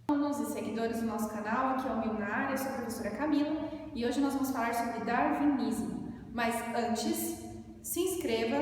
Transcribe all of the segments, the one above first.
Alunos e seguidores do nosso canal, aqui é o Milnar, eu sou a professora Camila e hoje nós vamos falar sobre darwinismo. Mas antes, se inscreva,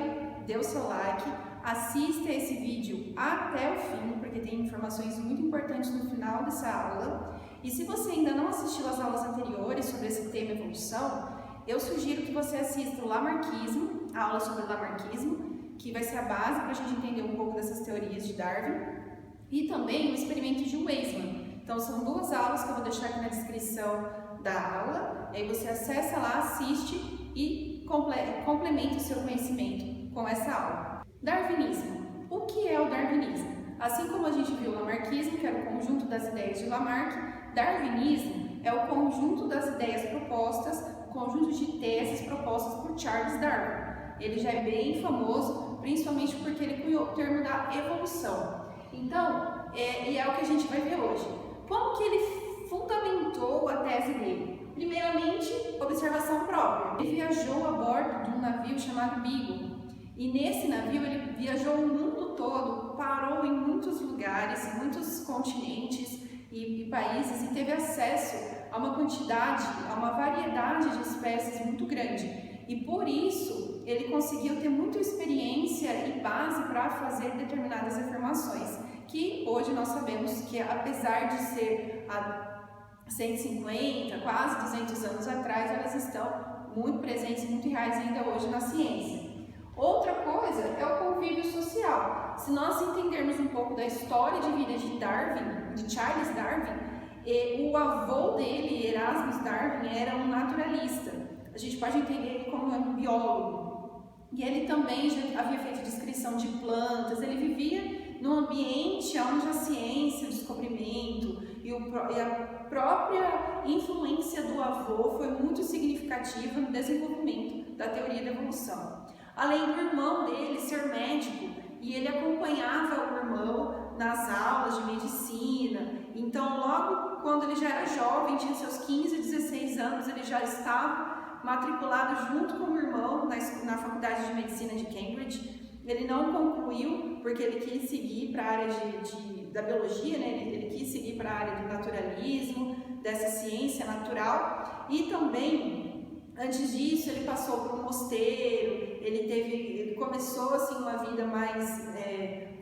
dê o seu like, assista esse vídeo até o fim, porque tem informações muito importantes no final dessa aula. E se você ainda não assistiu às aulas anteriores sobre esse tema evolução, eu sugiro que você assista o Lamarckismo, a aula sobre Lamarckismo, que vai ser a base para a gente entender um pouco dessas teorias de Darwin, e também o experimento de Weismann. Então são duas aulas que eu vou deixar aqui na descrição da aula, e aí você acessa lá, assiste e complementa o seu conhecimento com essa aula. Darwinismo. O que é o darwinismo? Assim como a gente viu o Lamarckismo, que era o conjunto das ideias de Lamarck, darwinismo é o conjunto das ideias propostas, o conjunto de teses propostas por Charles Darwin. Ele já é bem famoso, principalmente porque ele cunhou o termo da evolução. Então, é o que a gente vai ver hoje. Como que ele fundamentou a tese dele? Primeiramente, observação própria. Ele viajou a bordo de um navio chamado Beagle. E nesse navio ele viajou o mundo todo, parou em muitos lugares, muitos continentes e países e teve acesso a uma quantidade, a uma variedade de espécies muito grande. E por isso ele conseguiu ter muita experiência e base para fazer determinadas afirmações, que hoje nós sabemos que, apesar de ser há 150, quase 200 anos atrás, elas estão muito presentes, muito reais ainda hoje na ciência. Outra coisa é o convívio social. Se nós entendermos um pouco da história de vida de Darwin, de Charles Darwin, o avô dele, Erasmus Darwin, era um naturalista. A gente pode entender ele como um biólogo. E ele também já havia feito descrição de plantas, ele vivia num ambiente onde a ciência, o descobrimento e a própria influência do avô foi muito significativa no desenvolvimento da teoria da evolução. Além do irmão dele ser médico, e ele acompanhava o irmão nas aulas de medicina. Então, logo quando ele já era jovem, tinha seus 15, 16 anos, ele já estava matriculado junto com o irmão na Faculdade de Medicina de Cambridge. Ele não concluiu porque ele quis seguir para a área da biologia, né? Ele quis seguir para a área do naturalismo, dessa ciência natural. E também, antes disso, ele passou por um mosteiro, ele começou assim, uma vida mais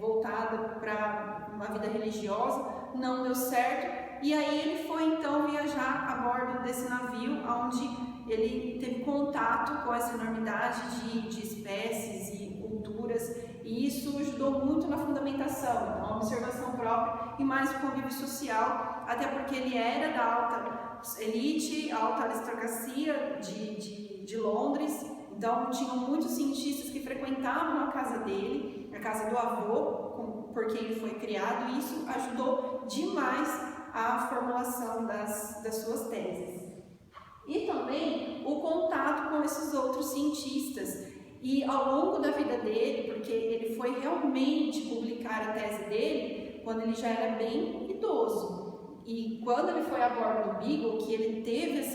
voltada para uma vida religiosa, não deu certo. E aí ele foi então viajar a bordo desse navio, onde ele teve contato com essa enormidade de espécies e culturas, e isso ajudou muito na fundamentação, então, a observação própria e mais o convívio social, até porque ele era da alta elite, alta aristocracia de Londres, então tinham muitos cientistas que frequentavam a casa dele, a casa do avô, por quem ele foi criado, e isso ajudou demais a formulação das suas teses. E também o contato com esses outros cientistas. E ao longo da vida dele, porque ele foi realmente publicar a tese dele quando ele já era bem idoso. E quando ele foi a bordo do Beagle, que ele teve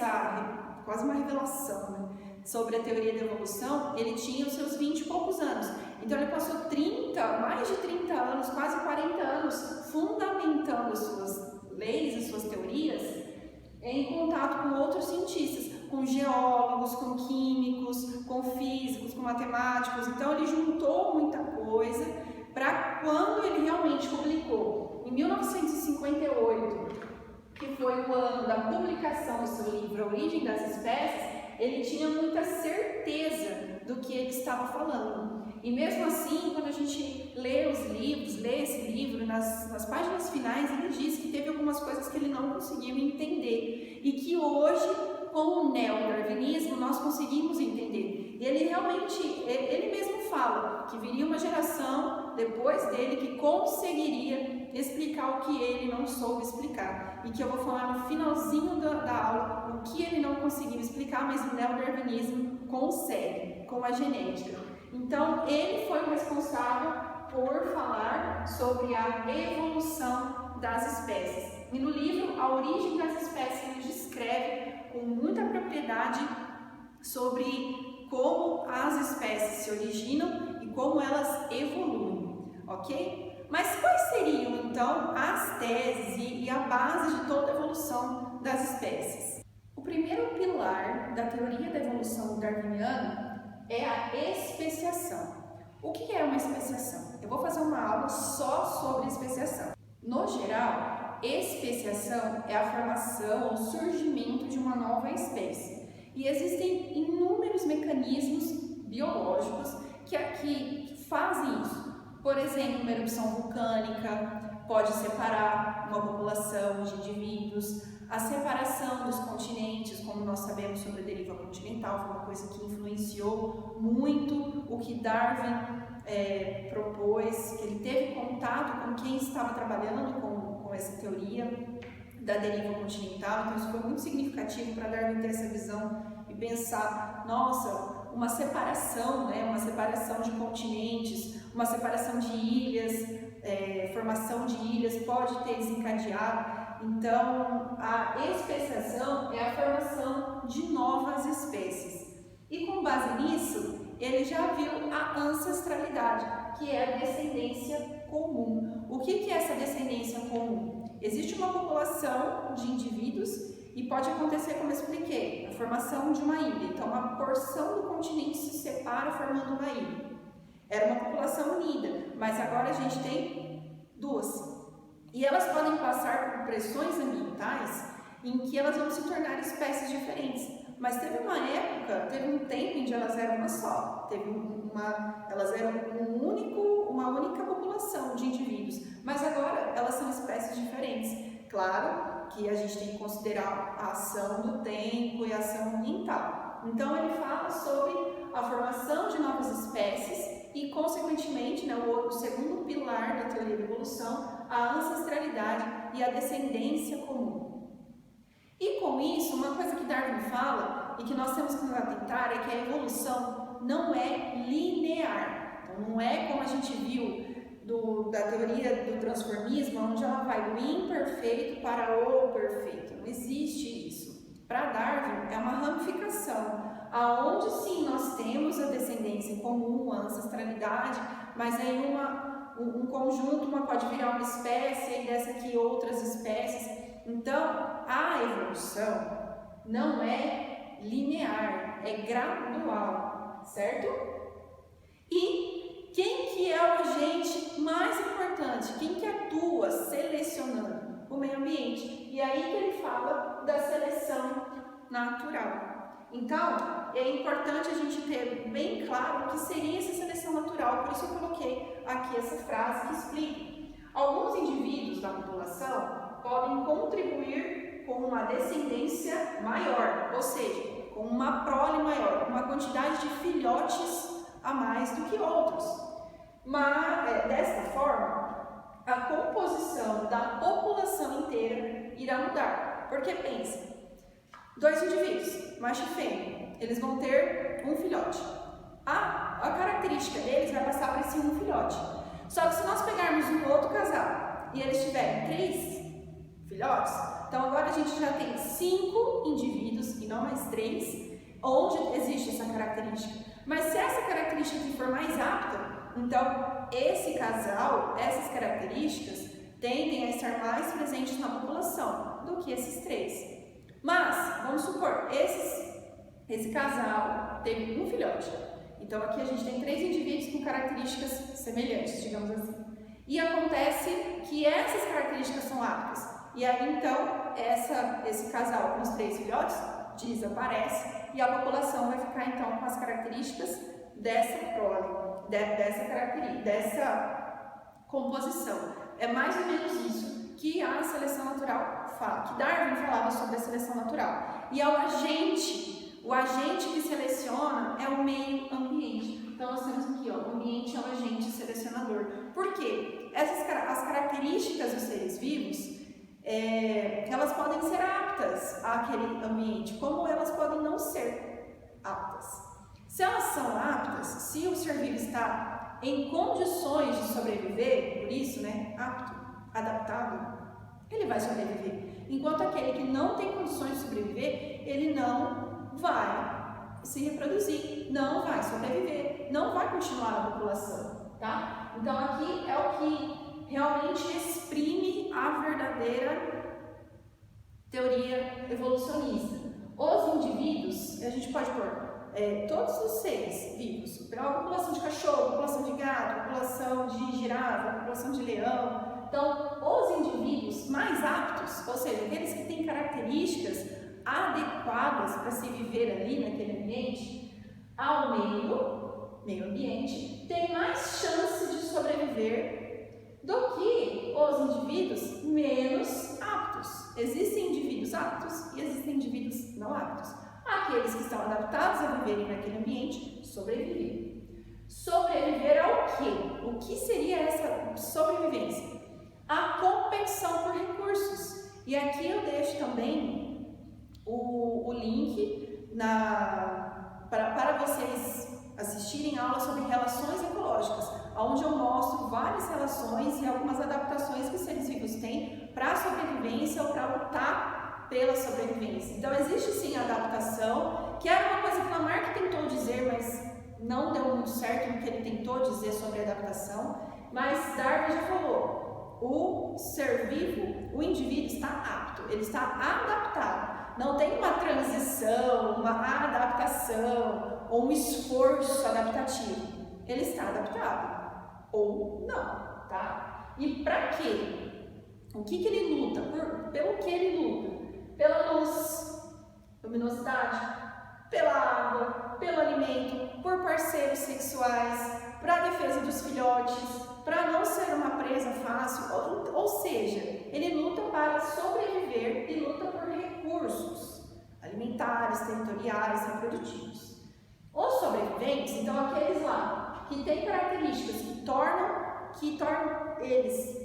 quase uma revelação, né, sobre a teoria da evolução, ele tinha os seus 20 e poucos anos. Então ele passou mais de 30 anos, quase 40 anos, fundamentando as suas leis, as suas teorias, em contato com outros cientistas, com geólogos, com químicos, com físicos, com matemáticos. Então ele juntou muita coisa para quando ele realmente publicou, em 1958, que foi o ano da publicação do seu livro A Origem das Espécies, ele tinha muita certeza do que ele estava falando. E mesmo assim, quando a gente lê esse livro, nas páginas finais, ele diz que teve algumas coisas que ele não conseguiu entender e que hoje, com o neodarwinismo, nós conseguimos entender. E ele realmente, ele mesmo fala que viria uma geração depois dele que conseguiria explicar o que ele não soube explicar. E que eu vou falar no finalzinho da aula o que ele não conseguiu explicar, mas o neodarwinismo consegue, com a genética. Então, ele foi o responsável por falar sobre a evolução das espécies. E no livro A Origem das Espécies, ele descreve com muita propriedade sobre como as espécies se originam e como elas evoluem, ok? Mas quais seriam, então, então as teses e a base de toda a evolução das espécies. O primeiro pilar da teoria da evolução darwiniana é a especiação. O que é uma especiação? Eu vou fazer uma aula só sobre especiação. No geral, especiação é a formação ou surgimento de uma nova espécie. E existem inúmeros mecanismos biológicos que fazem isso. Por exemplo, uma erupção vulcânica pode separar uma população de indivíduos, a separação dos continentes, como nós sabemos sobre a deriva continental, foi uma coisa que influenciou muito o que Darwin propôs, que ele teve contato com quem estava trabalhando com essa teoria da deriva continental, então isso foi muito significativo para Darwin ter essa visão e pensar, nossa, uma separação, uma separação de continentes, uma separação de ilhas, formação de ilhas pode ter desencadeado. Então, a especiação é a formação de novas espécies. E com base nisso, ele já viu a ancestralidade, que é a descendência comum. O que é essa descendência comum? Existe uma população de indivíduos e pode acontecer, como eu expliquei, a formação de uma ilha. Então, uma porção do continente se separa formando uma ilha. Era uma população unida, mas agora a gente tem duas. E elas podem passar por pressões ambientais em que elas vão se tornar espécies diferentes. Mas teve uma época, teve um tempo em que elas eram uma só. Elas eram uma única população de indivíduos. Mas agora elas são espécies diferentes. Claro que a gente tem que considerar a ação do tempo e a ação ambiental. Então ele fala sobre a formação de novas espécies e, consequentemente, o segundo pilar da teoria da evolução, a ancestralidade e a descendência comum. E com isso, uma coisa que Darwin fala e que nós temos que nos atentar é que a evolução não é linear. Então, não é como a gente viu da teoria do transformismo, onde ela vai do imperfeito para o perfeito. Não existe isso. Para Darwin, é uma ramificação, aonde sim nós temos a descendência comum, a ancestralidade, mas aí um conjunto, uma pode virar uma espécie, e dessa aqui outras espécies. Então, a evolução não é linear, é gradual, certo? E quem que é o agente mais importante? Quem que atua selecionando? O meio ambiente. E aí que ele fala da seleção natural. Então, é importante a gente ter bem claro o que seria essa seleção natural, por isso eu coloquei aqui essa frase que explica. Alguns indivíduos da população podem contribuir com uma descendência maior, ou seja, com uma prole maior, uma quantidade de filhotes a mais do que outros. Mas, desta forma, a composição da população inteira irá mudar. Porque pensa, dois indivíduos, macho e fêmea, eles vão ter um filhote. A característica deles vai passar para esse um filhote. Só que se nós pegarmos um outro casal e eles tiverem 3 filhotes, então agora a gente já tem 5 indivíduos e não mais 3, onde existe essa característica. Mas se essa característica aqui for mais apta, então esse casal, essas características, tendem a estar mais presentes na população do que esses 3. Mas, vamos supor, esse casal teve um filhote. Então aqui a gente tem 3 indivíduos com características semelhantes, digamos assim. E acontece que essas características são aptas. E aí então, esse casal com os 3 filhotes desaparece e a população vai ficar então com as características dessa prole, dessa composição. É mais ou menos isso que a seleção natural fala, que Darwin falava sobre a seleção natural. E é o agente que seleciona é o meio ambiente. Então nós temos aqui, o ambiente é o agente selecionador. Por quê? As características dos seres vivos, elas podem ser aptas àquele ambiente, como elas podem não ser aptas. Se elas são aptas, se o ser vivo está em condições de sobreviver, por isso, apto, adaptado, ele vai sobreviver. Enquanto aquele que não tem condições de sobreviver, ele não vai se reproduzir, não vai sobreviver, não vai continuar na população, tá? Então aqui é o que realmente exprime a verdadeira teoria evolucionista. Os indivíduos, a gente pode pôr todos os seres vivos, a população de cachorro, a população de gato, a população de girafa, a população de leão. Então, os indivíduos mais aptos, ou seja, aqueles que têm características adequadas para se viver ali naquele ambiente, ao meio ambiente, têm mais chance de sobreviver do que os indivíduos menos aptos. Existem indivíduos aptos e existem indivíduos não aptos. Aqueles que estão adaptados a viverem naquele ambiente, sobreviver. Sobreviver ao quê? O que seria essa sobrevivência? A competição por recursos. E aqui eu deixo também o link para vocês assistirem aula sobre relações ecológicas, onde eu mostro várias relações e algumas adaptações que os seres vivos têm para a sobrevivência ou para lutar pela sobrevivência. Então existe sim a adaptação, que era uma coisa que Lamarck tentou dizer, mas não deu muito certo no que ele tentou dizer sobre adaptação, mas Darwin já falou, o ser vivo, o indivíduo está apto, ele está adaptado, não tem uma transição, uma adaptação ou um esforço adaptativo, ele está adaptado ou não, tá? E para quê? O que ele luta? Pelo que ele luta? Pela luz, luminosidade, pela água, pelo alimento, por parceiros sexuais, para a defesa dos filhotes, para não ser uma presa fácil, ou seja, ele luta para sobreviver e luta por recursos alimentares, territoriais, reprodutivos. Os sobreviventes, então aqueles lá que têm características que tornam eles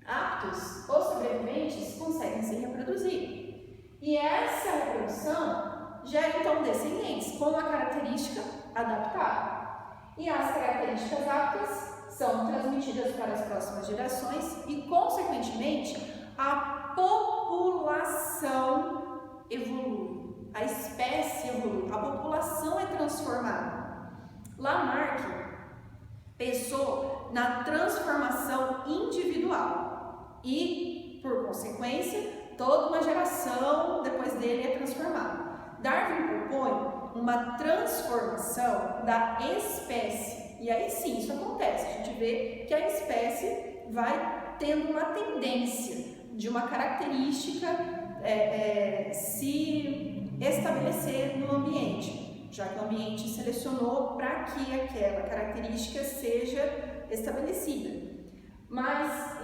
aptos, os sobreviventes conseguem se reproduzir. E essa reprodução gera então descendentes com a característica adaptada. E as características aptas são transmitidas para as próximas gerações e, consequentemente, a população evolui, a espécie evolui, a população é transformada. Lamarck pensou na transformação individual e, por consequência, toda uma geração depois dele é transformada. Darwin propõe uma transformação da espécie. E aí sim, isso acontece. A gente vê que a espécie vai tendo uma tendência de uma característica se estabelecer no ambiente, já que o ambiente selecionou para que aquela característica seja estabelecida. Mas,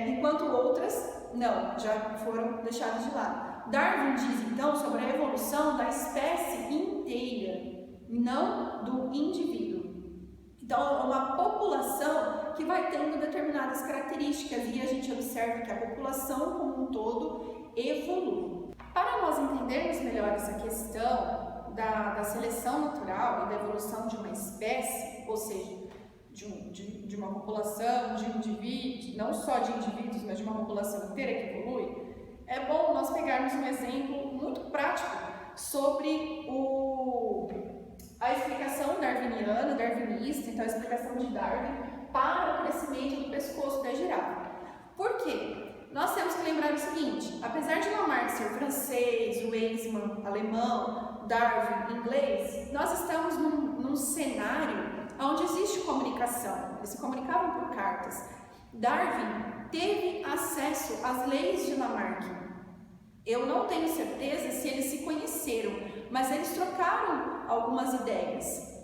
enquanto outras, não, já foram deixadas de lado. Darwin diz, então, sobre a evolução da espécie inteira, não do indivíduo. Então, é uma população que vai tendo determinadas características e a gente observa que a população como um todo evolui. Para nós entendermos melhor essa questão da seleção natural e da evolução de uma espécie, ou seja, de uma população, de indivíduos, não só de indivíduos, mas de uma população inteira que evolui, é bom nós pegarmos um exemplo muito prático sobre a explicação darwinista, então a explicação de Darwin para o crescimento do pescoço da girafa. Por quê? Nós temos que lembrar o seguinte, apesar de Lamarck ser francês, Weismann alemão, Darwin inglês, nós estamos num cenário onde existe comunicação, eles se comunicavam por cartas. Darwin teve acesso às leis de Lamarck. Eu não tenho certeza se eles se conheceram, mas eles trocaram algumas ideias.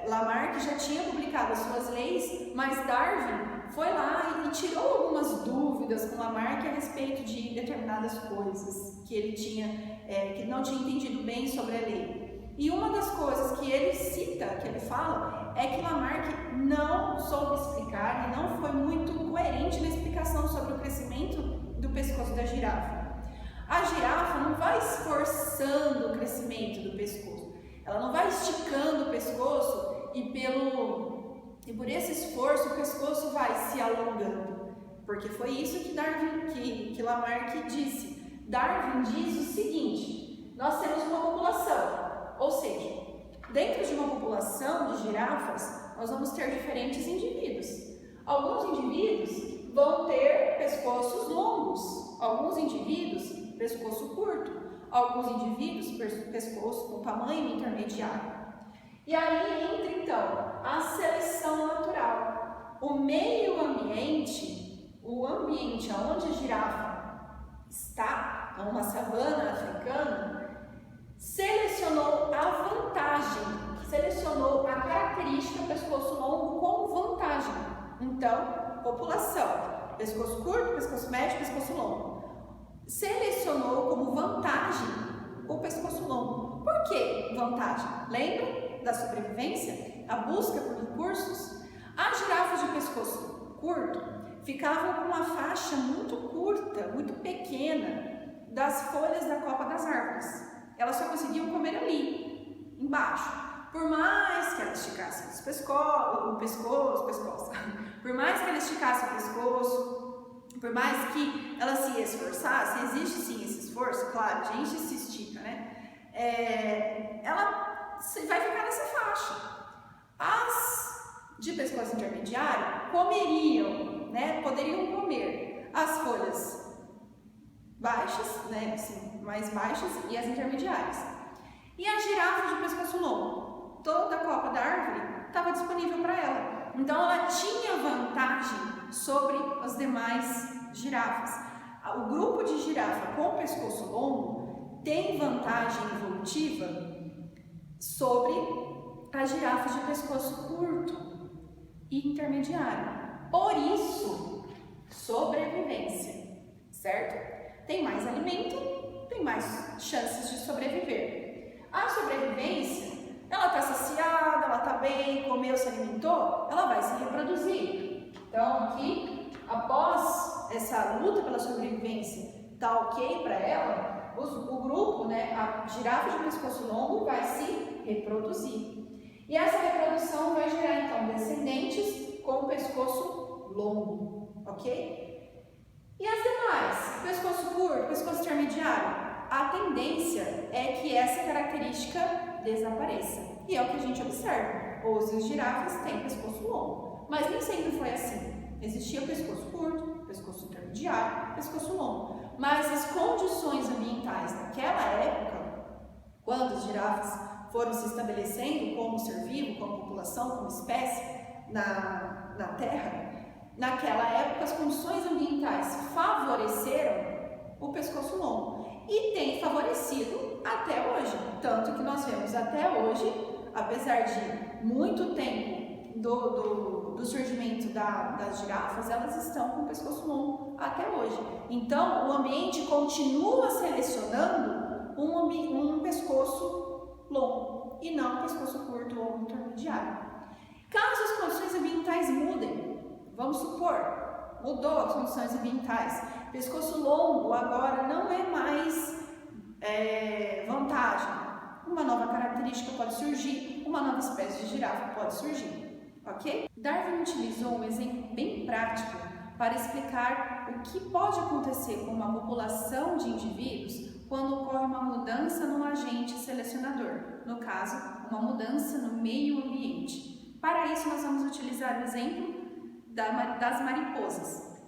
Lamarck já tinha publicado as suas leis, mas Darwin foi lá e tirou algumas dúvidas com Lamarck a respeito de determinadas coisas que ele que não tinha entendido bem sobre a lei. E uma das coisas que ele cita, que ele fala, é que Lamarck não soube explicar e não foi muito coerente na explicação sobre o crescimento do pescoço da girafa. A girafa não vai esforçando o crescimento do pescoço, ela não vai esticando o pescoço e por esse esforço o pescoço vai se alongando, porque foi isso que Lamarck disse. Darwin diz o seguinte: nós temos uma população. Ou seja, dentro de uma população de girafas, nós vamos ter diferentes indivíduos. Alguns indivíduos vão ter pescoços longos. Alguns indivíduos, pescoço curto. Alguns indivíduos, pescoço com tamanho intermediário. E aí entra, então, a seleção natural. O meio ambiente, o ambiente onde a girafa está, uma savana africana, selecionou a vantagem, selecionou a característica pescoço longo como vantagem. Então, população, pescoço curto, pescoço médio, pescoço longo. Selecionou como vantagem o pescoço longo. Por que vantagem? Lembra da sobrevivência? A busca por recursos? As girafas de pescoço curto ficavam com uma faixa muito curta, muito pequena, das folhas da copa das árvores. Elas só conseguiam comer ali, embaixo. Por mais que elas esticassem o pescoço, por mais que elas esticassem o pescoço, por mais que elas se esforçassem, existe sim esse esforço, claro, a gente se estica, né? Ela vai ficar nessa faixa. As de pescoço intermediário comeriam, né? Poderiam comer as folhas baixas, né? Assim, mais baixas e as intermediárias. E a girafa de pescoço longo, toda a copa da árvore estava disponível para ela. Então ela tinha vantagem sobre as demais girafas. O grupo de girafa com pescoço longo tem vantagem evolutiva sobre as girafas de pescoço curto e intermediário. Por isso, sobrevivência, certo? Tem mais alimento, tem mais chances de sobreviver. A sobrevivência, ela está saciada, ela está bem, comeu, se alimentou, ela vai se reproduzir. Então aqui, após essa luta pela sobrevivência, tá ok para ela, o grupo, né, a girafa de pescoço longo vai se reproduzir. E essa reprodução vai gerar então descendentes com pescoço longo, ok? E as demais, pescoço curto, pescoço intermediário, a tendência é que essa característica desapareça. E é o que a gente observa. Hoje as girafas têm pescoço longo, mas nem sempre foi assim. Existia pescoço curto, pescoço intermediário, pescoço longo. Mas as condições ambientais naquela época, quando as girafas foram se estabelecendo como ser vivo, como população, como espécie na Terra, naquela época as condições ambientais favoreceram o pescoço longo e tem favorecido até hoje, tanto que nós vemos até hoje, apesar de muito tempo do surgimento das girafas, elas estão com o pescoço longo até hoje. Então o ambiente continua selecionando um pescoço longo e não pescoço curto ou intermediário. Caso as condições ambientais mudem, vamos supor, mudou as condições ambientais, pescoço longo agora não é mais vantagem, uma nova característica pode surgir, uma nova espécie de girafa pode surgir, ok? Darwin utilizou um exemplo bem prático para explicar o que pode acontecer com uma população de indivíduos quando ocorre uma mudança no agente selecionador, no caso, uma mudança no meio ambiente. Para isso, nós vamos utilizar o exemplo das mariposas.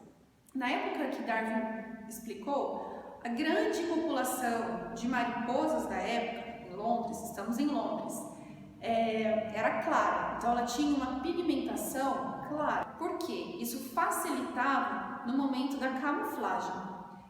Na época que Darwin explicou, a grande população de mariposas da época, em Londres, estamos em Londres, era clara, então ela tinha uma pigmentação clara. Por quê? Isso facilitava no momento da camuflagem.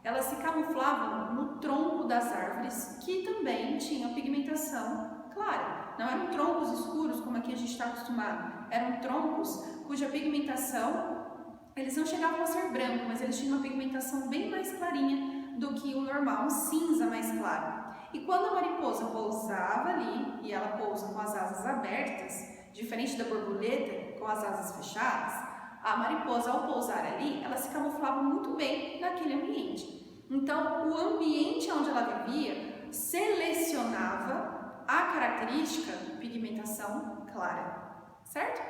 Elas se camuflavam no tronco das árvores, que também tinham pigmentação clara. Não eram troncos escuros, como aqui a gente está acostumado. Eram troncos cuja pigmentação, eles não chegavam a ser branco, mas eles tinham uma pigmentação bem mais clarinha do que o normal, um cinza mais claro. E quando a mariposa pousava ali, e ela pousa com as asas abertas, diferente da borboleta, com as asas fechadas, a mariposa, ao pousar ali, ela se camuflava muito bem naquele ambiente. Então, o ambiente onde ela vivia selecionava a característica pigmentação clara, certo?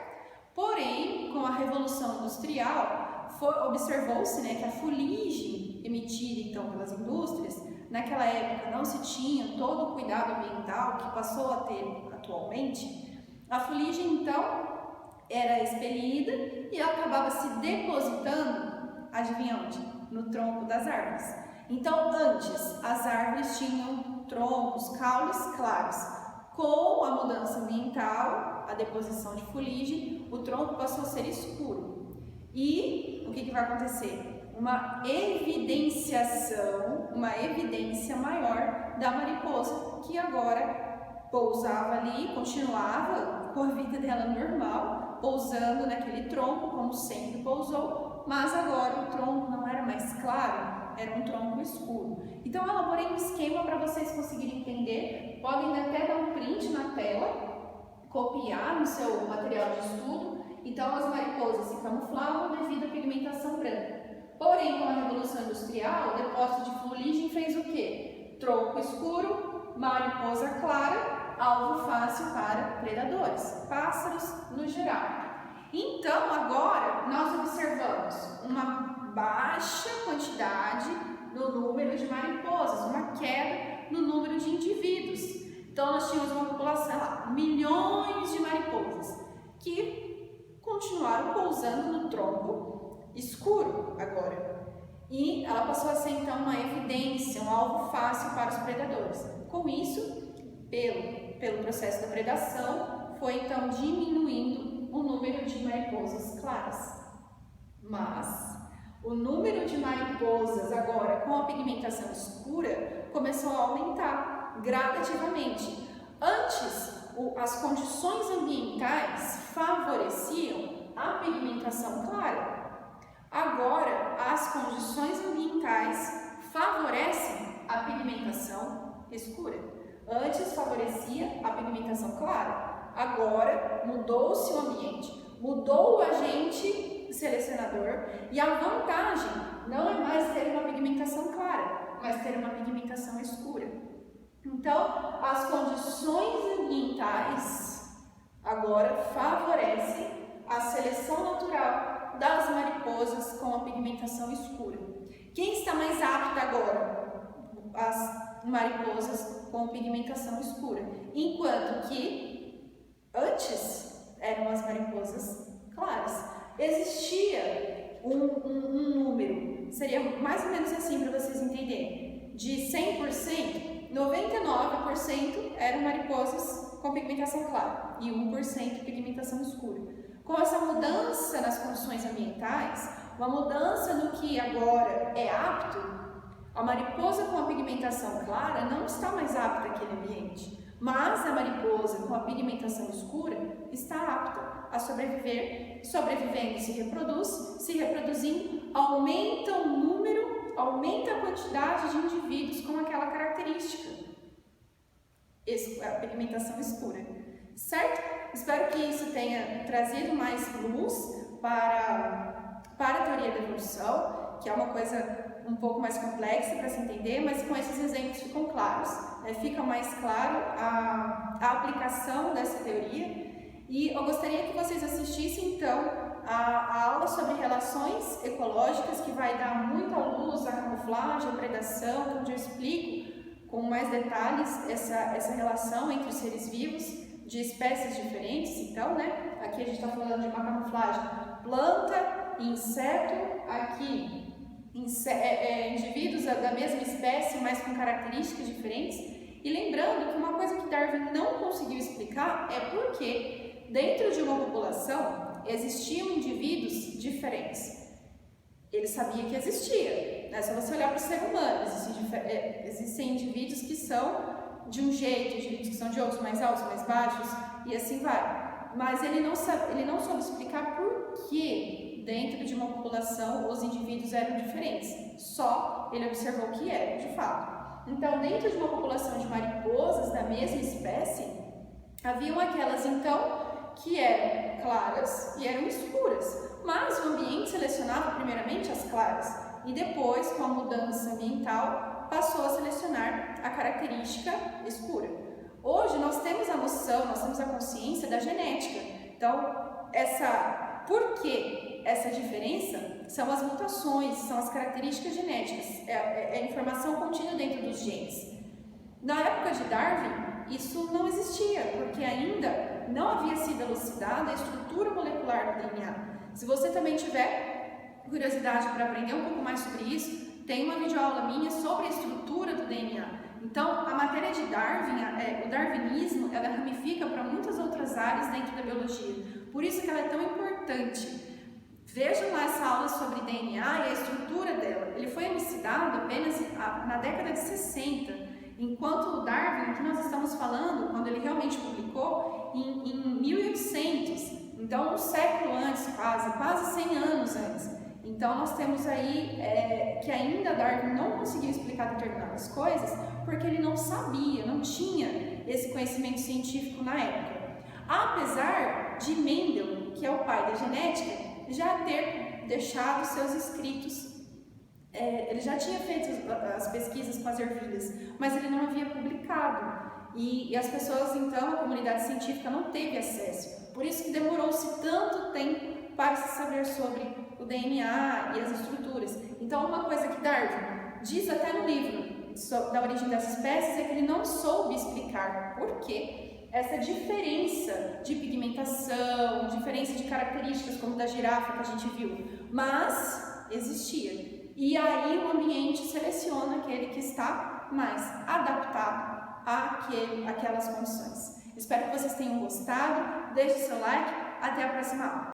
Porém, com a Revolução Industrial, observou-se, né, que a fuligem emitida então pelas indústrias, naquela época não se tinha todo o cuidado ambiental que passou a ter atualmente. A fuligem então era expelida e ela acabava se depositando Adivinha onde? No tronco das árvores. Então, antes, as árvores tinham troncos, caules claros. Com a mudança ambiental, a deposição de fuligem, o tronco passou a ser escuro. E o que vai acontecer? Uma evidenciação, uma evidência maior da mariposa, que agora pousava ali, continuava com a vida dela normal, pousando naquele tronco, como sempre pousou, mas agora o tronco não era mais claro, era um tronco escuro. Então eu elaborei um esquema para vocês conseguirem entender, podem até dar um print na tela, copiar no seu material de estudo. Então as mariposas se camuflavam devido à pigmentação branca. Porém, com a Revolução Industrial, o depósito de fuligem fez o quê? Tronco escuro, mariposa clara, alvo fácil para predadores, pássaros no geral. Então, agora, nós observamos uma baixa quantidade no número de mariposas, uma queda no número de indivíduos. Então, nós tínhamos uma população, sei lá, milhões de mariposas, que continuaram pousando no tronco escuro agora. E ela passou a ser, então, uma evidência, um alvo fácil para os predadores. Com isso, pelo processo da predação, foi, então, diminuindo o número de mariposas claras. Mas o número de mariposas agora com a pigmentação escura começou a aumentar gradativamente. Antes, as condições ambientais favoreciam a pigmentação clara. Agora, as condições ambientais favorecem a pigmentação escura. Antes favorecia a pigmentação clara. Agora mudou-se o ambiente, mudou o agente selecionador e a vantagem não é mais ter uma pigmentação clara, mas ter uma pigmentação escura. Então, as condições ambientais agora favorecem a seleção natural das mariposas com a pigmentação escura. Quem está mais apto agora? As mariposas com pigmentação escura, enquanto que antes eram as mariposas claras. Existia um número, seria mais ou menos assim para vocês entenderem, de 100%, 99% eram mariposas com pigmentação clara e 1% pigmentação escura. Com essa mudança nas condições ambientais, uma mudança no que agora é apto, a mariposa com a pigmentação clara não está mais apta àquele ambiente, mas a mariposa com a pigmentação escura está apta a sobreviver, sobrevivendo se reproduzindo, aumenta o número, aumenta a quantidade de indivíduos com aquela característica, a pigmentação escura, certo? Espero que isso tenha trazido mais luz para a teoria da evolução, que é uma coisa um pouco mais complexa para se entender, mas com esses exemplos ficam claros, fica mais claro a aplicação dessa teoria. E eu gostaria que vocês assistissem então a aula sobre relações ecológicas, que vai dar muita luz à camuflagem, à predação, onde eu explico com mais detalhes essa relação entre os seres vivos de espécies diferentes. Então, né, aqui a gente está falando de uma camuflagem planta e inseto, aqui indivíduos da mesma espécie, mas com características diferentes. E lembrando que uma coisa que Darwin não conseguiu explicar é porque dentro de uma população existiam indivíduos diferentes. Ele sabia que existia, né? Se você olhar para o ser humano, existem indivíduos que são de um jeito, indivíduos que são de outros, mais altos, mais baixos, e assim vai. Mas ele não soube explicar por que dentro de uma população os indivíduos eram diferentes. Só ele observou que eram, de fato. Então, dentro de uma população de mariposas da mesma espécie, haviam aquelas, então, que eram claras e eram escuras. Mas o ambiente selecionava primeiramente as claras e depois, com a mudança ambiental, passou a selecionar a característica escura. Hoje nós temos a noção, nós temos a consciência da genética. Então, por que essa diferença? São as mutações, são as características genéticas, é a informação contida dentro dos genes. Na época de Darwin, isso não existia, porque ainda não havia sido elucidada a estrutura molecular do DNA. Se você também tiver curiosidade para aprender um pouco mais sobre isso, tem uma videoaula minha sobre a estrutura do DNA. Então, a matéria de Darwin, o darwinismo, ela ramifica para muitas outras áreas dentro da biologia. Por isso que ela é tão importante. Vejam lá essa aula sobre DNA e a estrutura dela. Ele foi elucidado apenas na década de 60, enquanto o Darwin, que nós estamos falando, quando ele realmente publicou, em 1800. Então, um século antes, quase 100 anos antes. Então, nós temos aí que ainda Darwin não conseguiu explicar determinadas coisas porque ele não sabia, não tinha esse conhecimento científico na época. Apesar de Mendel, que é o pai da genética, já ter deixado seus escritos, ele já tinha feito as pesquisas com as ervilhas, mas ele não havia publicado. E as pessoas, então, a comunidade científica não teve acesso. Por isso que demorou-se tanto tempo para se saber sobre o DNA e as estruturas. Então, uma coisa que Darwin diz até no livro da origem das espécies é que ele não soube explicar por quê essa diferença de pigmentação, diferença de características como da girafa que a gente viu, mas existia. E aí o ambiente seleciona aquele que está mais adaptado àquelas condições. Espero que vocês tenham gostado, deixe seu like, até a próxima aula.